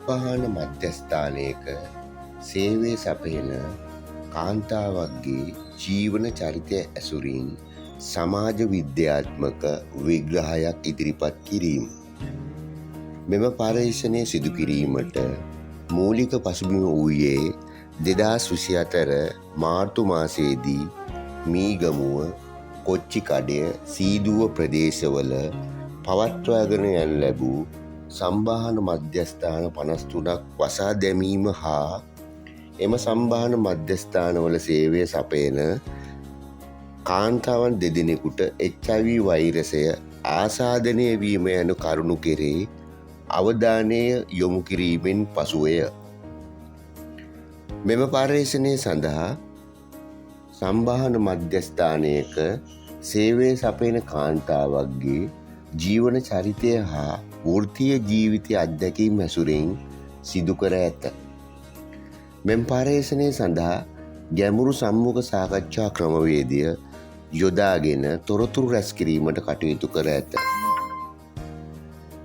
සම්පහාන මධ්‍යස්ථානයක සේවය සපයන කාන්තාවක්ගේ ජීවන චරිතය ඇසුරින් සමාජ විද්‍යාත්මක විග්‍රහයක් ඉදිරිපත් කිරීම. මෙම පර්යේෂණය සිදු කිරීමට මූලික පසුබිම වූයේ 2024 මාර්තු මාසයේදී මීගමුව, කොච්චිකඩය, සීදුව ප්‍රදේශවල පවත්වාගෙන යනු ලැබූ සම්බාහන මධ්‍යස්ථාන 53ක් වසා දැමීම හා එම සම්බාහන මධ්‍යස්ථානවල සේවය සපයන කාන්තාවන් දෙදෙනෙකුට HIV වෛරසය ආසාදනය වීම යන කරුණු කෙරේ අවධානය යොමු කිරීමෙන් පසුවය. මෙම පර්යේෂණය සඳහා සම්බාහන මධ්‍යස්ථානයක සේවය සපයන කාන්තාවක්ගේ ජීවන චරිතය හා වෘත්තීය ජීවිතය අත්දැකීම් ඇසුරින් සිදු කර ඇත. මෙම පර්යේෂණය සඳහා ගැඹුරු සම්මුඛ සාකච්ඡා ක්‍රමවේදය යොදාගෙන තොරතුරු රැස් කිරීමට කටයුතු කර ඇත.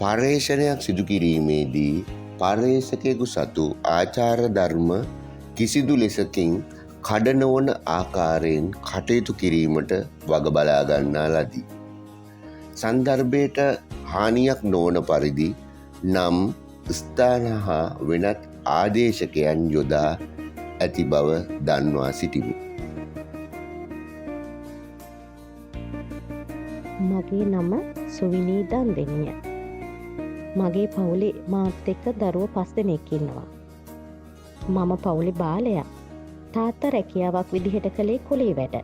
පර්යේෂණයක් සිදු කිරීමේදී පර්යේෂකයෙකු සතු ආචාර ධර්ම කිසිදු ලෙසකින් කඩ නොවන ආකාරයෙන් කටයුතු කිරීමට වග බලා ගන්නා ලදී. සංදර්භයට හානියක් නොවන පරිදි නම්, ස්ථාන හා වෙනත් ආදේශකයන් යොදා ඇති බව දන්වා සිටිමු. මගේ නම සුවිනී දන්දෙනිය. මගේ පවුලේ මාත් එක්ක දරුවෝ 5 දෙනෙක් ඉන්නවා. මම පවුලේ බාලයා. තාත්තා රැකියාවක් විදිහට කළේ කුලී වැඩ.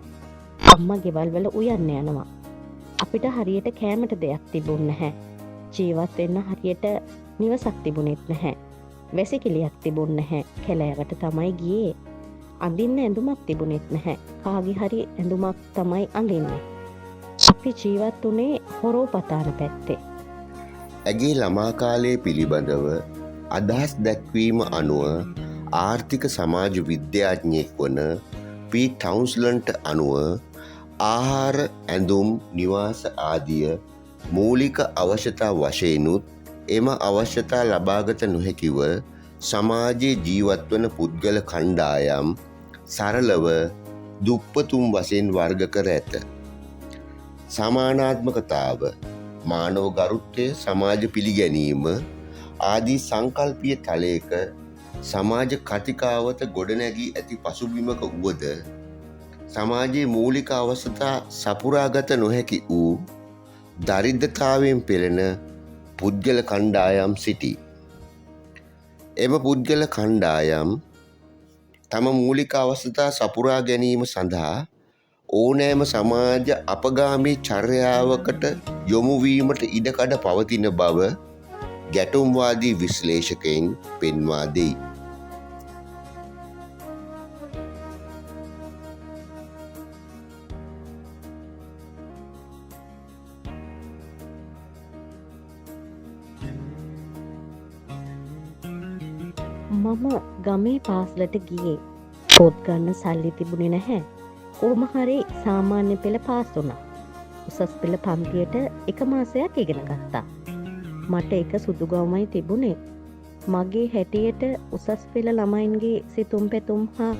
අම්මා ගෙවල් වල උයන්න යනවා. අපිට හරියට කෑමට දෙයක් තිබුණ නැහැ. ජීවත් වෙන්න හරියට නිවසක් තිබුණෙත් නැහැ. වැසිකිළියක් තිබුණ නැහැ. කැලෑවට තමයි ගියේ. අඳින්න ඇඳුමක් තිබුණෙත් නැහැ. කාගේ හරි ඇඳුමක් තමයි අඳින්නේ. අපි ජීවත් වුණේ හොරෝපතාන පැත්තේ. ඇගේ ළමා කාලය පිළිබඳව අදහස් දැක්වීම අනුව ආර්ථික සමාජ විද්‍යාඥයෙක් වන පී ටවුන්ස්ලන්ට් අනුව ආහාර, ඇඳුම්, නිවාස ආදිය මූලික අවශ්‍යතා වශයෙන්ුත් එම අවශ්‍යතා ලබාගත නොහැකිව සමාජයේ ජීවත්වන පුද්ගල කණ්ඩායම් සරලව දුප්පතුන් වශයෙන් වර්ග කර ඇත. සමානාත්මකතාව, මානව ගරුත්වය, සමාජ පිළිගැනීම ආදී සංකල්පීය තලයක සමාජ කතිකාවත ගොඩනැගී ඇති පසුබිමක වුවද සමාජයේ මූලික අවශ්‍යතා සපුරාගත නොහැකි වූ දරිද්‍රතාවයෙන් පෙළෙන පුද්ගල කණ්ඩායම් සිටී. එම පුද්ගල කණ්ඩායම් තම මූලික අවශ්‍යතා සපුරා ගැනීම සඳහා ඕනෑම සමාජ අපගාමී චර්යාවකට යොමුවීමට ඉඩකඩ පවතින බව ගැටුම්වාදී විශ්ලේෂකයින් පෙන්වා දෙයි. මම ගමේ පාසලට ගියේ. පොත් ගන්න සල්ලි තිබුණේ නැහැ. කොහොම හරි සාමාන්‍ය පෙළ පාස් වුණා. උසස් පෙළ පන්තියට 1 මාසයක් ඉගෙන ගත්තා. මට එක සුදු ගවුමයි තිබුණේ. මගේ හැටියට උසස් පෙළ ළමයින්ගේ සිතුම් පැතුම් හා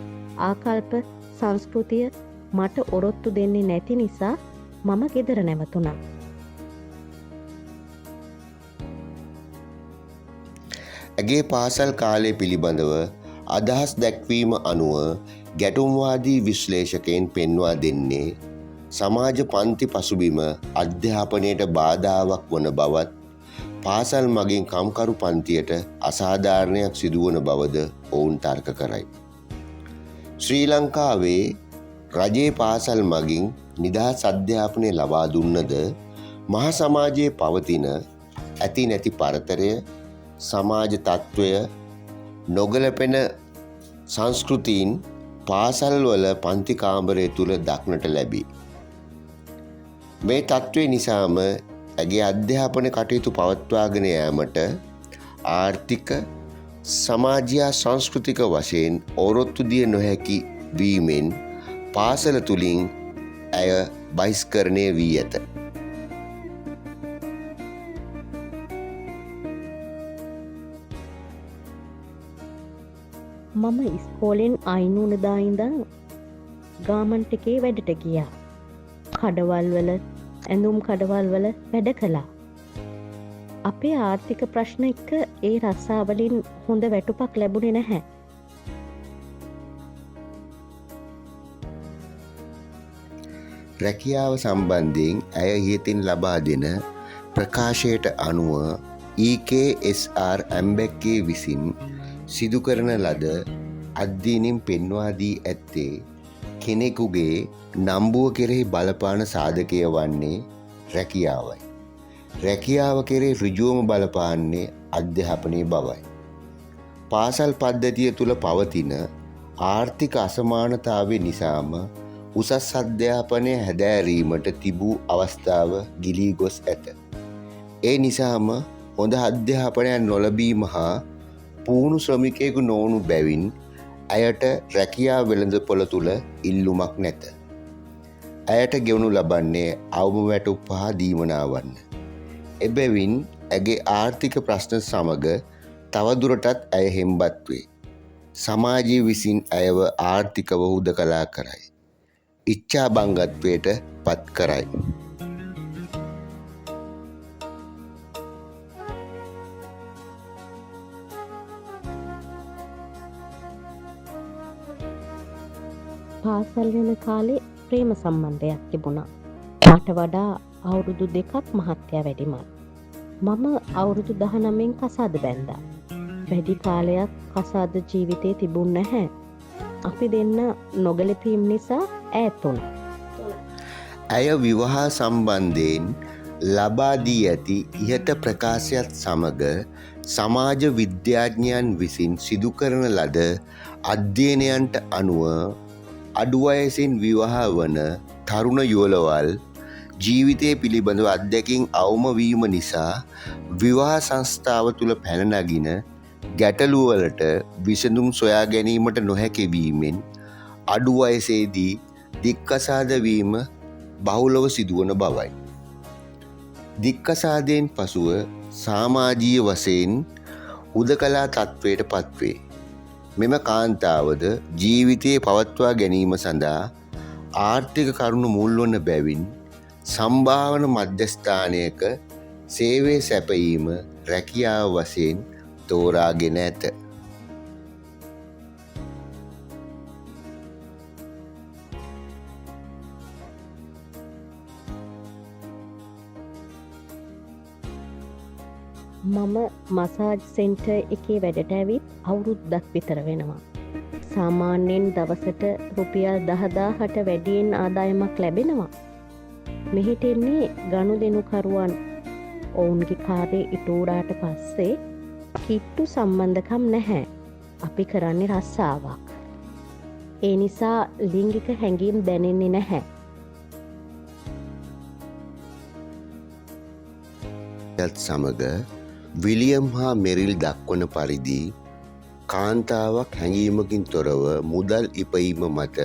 ආකල්ප සංස්කෘතිය මට ඔරොත්තු දෙන්නේ නැති නිසා මම ගෙදර නැවතුණා. ඇගේ පාසල් කාලය පිළිබඳව අදහස් දැක්වීම අනුව ගැටුම්වාදී විශ්ලේෂකයන් පෙන්වා දෙන්නේ සමාජ පන්ති පසුබිම අධ්‍යාපනයට බාධාවක් වන බවත්, පාසල් මගින් කම්කරු පන්තියට අසාධාරණයක් සිදුවන බවද ඔවුන් තර්ක කරයි. ශ්‍රී ලංකාවේ රජයේ පාසල් මගින් නිදහස් අධ්‍යාපනය ලබා දුන්නද මහ සමාජයේ පවතින ඇති නැති පරතරය, සමාජ තත්ත්වය, නොගැලපෙන සංස්කෘතීන් පාසල්වල පන්ති කාමරය තුළ දක්නට ලැබේ. මේ තත්ත්වය නිසාම ඇගේ අධ්‍යාපන කටයුතු පවත්වාගෙන යාමට ආර්ථික, සමාජීය, සංස්කෘතික වශයෙන් ඔරොත්තු දිය නොහැකි වීමෙන් පාසල තුලින් ඇය බහිස්කරණය වී ඇත. මම ඉස්කෝලෙන් අයිනුනදා ඉඳන් ගාමන්ට් එකේ වැඩට ගියා. කඩවල් වල ඇඳුම් කඩවල් වල වැඩ කළා. අපේ ආර්ථික ප්‍රශ්න එක්ක ඒ රස්සාවලින් හොඳ වැටුපක් ලැබුණේ නැහැ. රැකියාව සම්බන්ධයෙන් ඇය ඉහතින් ලබා දෙන ප්‍රකාශයට අනුව EKSR ඇම්බැක්කේ විසින් සිදු කරන ලද අධ්‍යයනින් පෙන්වා දී ඇත්තේ කෙනෙකුගේ නම්බුව කෙරෙහි බලපාන සාධකය වන්නේ රැකියාවයි. රැකියාව කෙරෙහි ඍජුවම බලපාන්නේ අධ්‍යාපනය බවයි. පාසල් පද්ධතිය තුළ පවතින ආර්ථික අසමානතාවය නිසාම උසස් අධ්‍යාපනය හැදෑරීමට තිබූ අවස්ථාව ගිලී ගොස් ඇත. ඒ නිසාම හොඳ අධ්‍යාපනයක් නොලබීම හා පුහුණු ශ්‍රමිකයෙකු නොවුණු බැවින් ඇයට රැකියා වෙළඳපොළ තුළ ඉල්ලුමක් නැත. ඇයට ගෙවනු ලබන්නේ අවම වැටුප් හා දීමනාවන්න. එබැවින් ඇගේ ආර්ථික ප්‍රශ්න සමග තවදුරටත් ඇය හෙම්බත් වේ. සමාජය විසින් ඇයව ආර්ථිකව හුදකලා කරයි. ඉච්ඡා බංගත්වයට පත් කරයි. පාසල් යන කාලේ ප්‍රේම සම්බන්ධයක් තිබුණා. මට වඩා අවුරුදු 2ක් මහත්තයා වැඩිමල්. මම අවුරුදු 19න් කසාද බැන්දා. වැඩි කාලයක් කසාද ජීවිතේ තිබුණ නැහැ. අපි දෙන්න නොගැලපීම් නිසා ඈත් වුණා. ඇය විවාහ සම්බන්ධයෙන් ලබා දී ඇති ඉහත ප්‍රකාශයත් සමග සමාජ විද්‍යාඥයන් විසින් සිදු කරන ලද අධ්‍යයනයන්ට අනුව අඩු වයසින් විවාහ වන තරුණ යුවළවල් ජීවිතය පිළිබඳව අත්දැකීම් අවම වීම නිසා විවාහ සංස්ථාව තුළ පැන නගින ගැටලුවලට විසඳුම් සොයා ගැනීමට නොහැකි වීමෙන් අඩු වයසේදී දික්කසාද වීම බහුලව සිදුවන බවයි. දික්කසාදයෙන් පසුව සමාජීය වශයෙන් හුදකලා තත්ත්වයට පත්වේ. මෙම කාන්තාවද ජීවිතයේ පවත්වා ගැනීම සඳහා ආර්ථික කරුණු මුල්වන බැවින් සම්භාවන මධ්‍යස්ථානයක සේවය සැපයීම රැකියාව වශයෙන් තෝරාගෙන ඇත. මම මසාජ් සෙන්ටර් එකේ වැඩට ඇවිත් අවුරුද්දක් විතර වෙනවා. සාමාන්‍යයෙන් දවසට රුපියල් 10,000ට වැඩියෙන් ආදායමක් ලැබෙනවා. මෙහෙට එන්නේ ගනුදෙනුකරුවන් ඔවුන්ගේ කාර්යය ඉටුවුණාට පස්සේ කිට්ටු සම්බන්ධකම් නැහැ. අපි කරන්නේ රස්සාවක්. ඒ නිසා ලිංගික හැඟීම් දැනෙන්නේ නැහැ. යත් සමග විලියම් හා මෙරිල් දක්වන පරිදි කාන්තාවක් හැඟීමකින් තොරව මුදල් ඉපයීම මත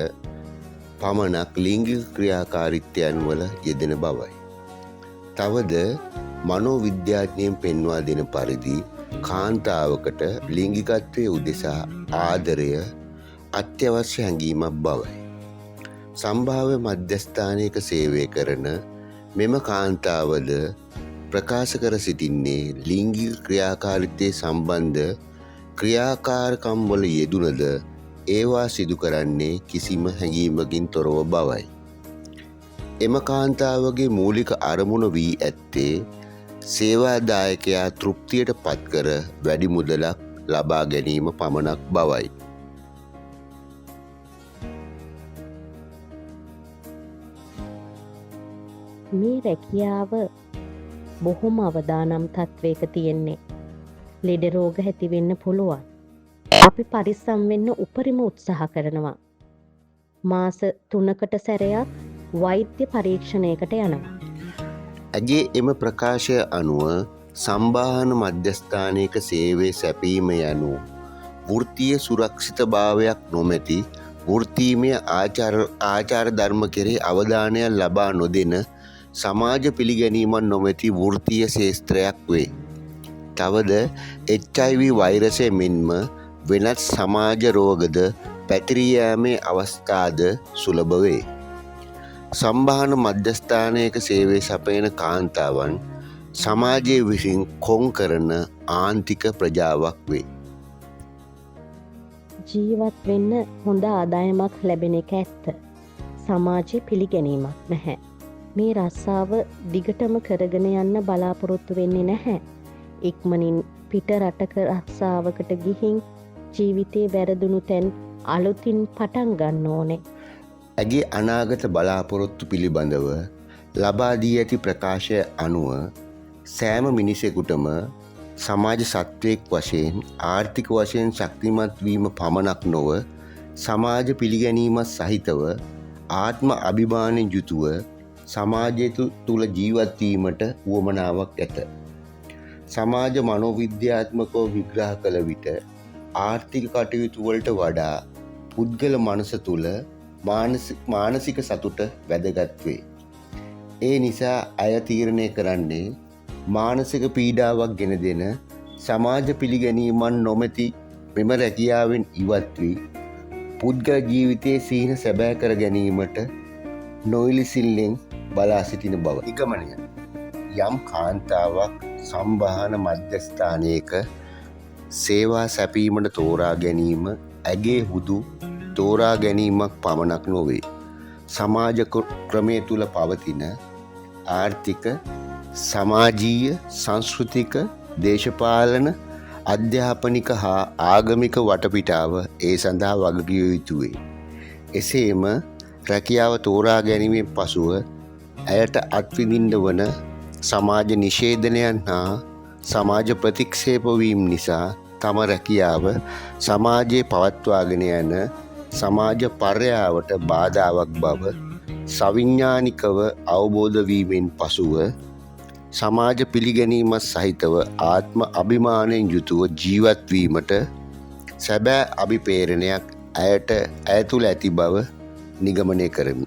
පමණක් ලිංගික ක්‍රියාකාරීත්වයන් වල යෙදෙන බවයි. තවද මනෝවිද්‍යාඥයන් පෙන්වා දෙන පරිදි කාන්තාවකට ලිංගිකත්වයේ උදෙසා ආදරය අත්‍යවශ්‍ය හැඟීමක් බවයි. සම්භාව්‍ය මධ්‍යස්ථානයක සේවය කරන මෙම කාන්තාවද ප්‍රකාශ කර සිටින්නේ ලිංගික ක්‍රියාකාරීත්වයේ සම්බන්ධ ක්‍රියාකාරකම් වල යෙදුනද ඒවා සිදු කරන්නේ කිසිම හැඟීමකින් තොරව බවයි. එම කාන්තාවගේ මූලික අරමුණ වී ඇත්තේ සේවාදායකයා තෘප්තියට පත්කර වැඩි මුදලක් ලබා ගැනීම පමණක් බවයි. මේ රැකියාව බොහොම අවදානම් තත්වයක තියෙන්නේ. ලෙඩ රෝග ඇති වෙන්න පුළුවන්. අපි පරිස්සම් වෙන්න උපරිම උත්සාහ කරනවා. මාස 3කට සැරයක් වෛද්‍ය පරීක්ෂණයකට යනවා. ඇගේ එම ප්‍රකාශය අනුව සම්භාහන මධ්‍යස්ථානයක සේවය සැපීම යනු වෘත්තීය සුරක්ෂිතභාවයක් නොමැති වෘත්තීමය ආචාර ධර්ම කෙරෙහි අවධානය ලබා නොදෙන සමාජ පිළිගැනීමක් නොමැති වෘත්තීය ශේෂ්ත්‍රයක් වේ. තවද HIV වෛරසය මෙන්ම වෙනත් සමාජ රෝගද පැතිරී යාමේ අවස්ථාද සුලභ වේ. සම්බාහන මධ්‍යස්ථානයක සේවය සපයන කාන්තාවන් සමාජයේ විසින් කොන් කරන ආන්තික ප්‍රජාවක් වේ. ජීවත් වෙන්න හොඳ ආදායමක් ලැබෙන එක ඇත්ත. සමාජයේ පිළිගැනීමක් නැහැ. මේ රස්සාව දිගටම කරගෙන යන්න බලාපොරොත්තු වෙන්නේ නැහැ. ඉක්මනින් පිට රටක රස්සාවකට ගිහින් ජීවිතේ වැරදුණු තැන් අලුතින් පටන් ගන්න ඕනේ. ඇගේ අනාගත බලාපොරොත්තු පිළිබඳව ලබා දී ඇති ප්‍රකාශය අනුව සෑම මිනිසෙකුටම සමාජ සත්වයෙක් වශයෙන් ආර්ථික වශයෙන් ශක්තිමත් වීම පමණක් නොව සමාජ පිළිගැනීමත් සහිතව ආත්ම අභිමානයෙන් යුතුව සමාජය තුළ ජීවත් වීමට උවමනාවක් ඇත. සමාජ මනෝවිද්‍යාත්මකව විග්‍රහ කළ විට ආර්ථික කටයුතු වලට වඩා පුද්ගල මනස තුළ මානසික සතුට වැදගත් වේ. ඒ නිසා අය තීරණය කරන්නේ මානසික පීඩාවක් ගෙන දෙන සමාජ පිළිගැනීමන් නොමැති මෙම රැකියාවෙන් ඉවත් වී පුද්ගල ජීවිතයේ සිහින සැබෑ කර ගැනීමට නොඉවසිල්ලෙන් බලා සිටින බව. නිගමනය: යම් කාන්තාවක් සම්බාහන මධ්‍යස්ථානයක සේවා සැපීමට තෝරා ගැනීම ඇගේ හුදු තෝරා ගැනීමක් පමණක් නොවේ. සමාජ ක්‍රමය තුළ පවතින ආර්ථික, සමාජීය, සංස්කෘතික, දේශපාලන, අධ්‍යාපනික හා ආගමික වටපිටාව ඒ සඳහා වගකිව යුතුවේ. එසේම රැකියාව තෝරා ගැනීමෙන් පසුව ඇයට අත්විඳින්න වන සමාජ නිෂේධනයන් හා සමාජ ප්‍රතික්ෂේපවීම් නිසා තම රැකියාව සමාජයේ පවත්වාගෙන යන සමාජ පර්යාවට බාධාවක් බව සවිඥානිකව අවබෝධ වීමෙන් පසුව සමාජ පිළිගැනීමත් සහිතව ආත්ම අභිමානයෙන් යුතුව ජීවත් වීමට සැබෑ අභිපේරණයක් ඇය තුළ ඇති බව නිගමනය කරමි.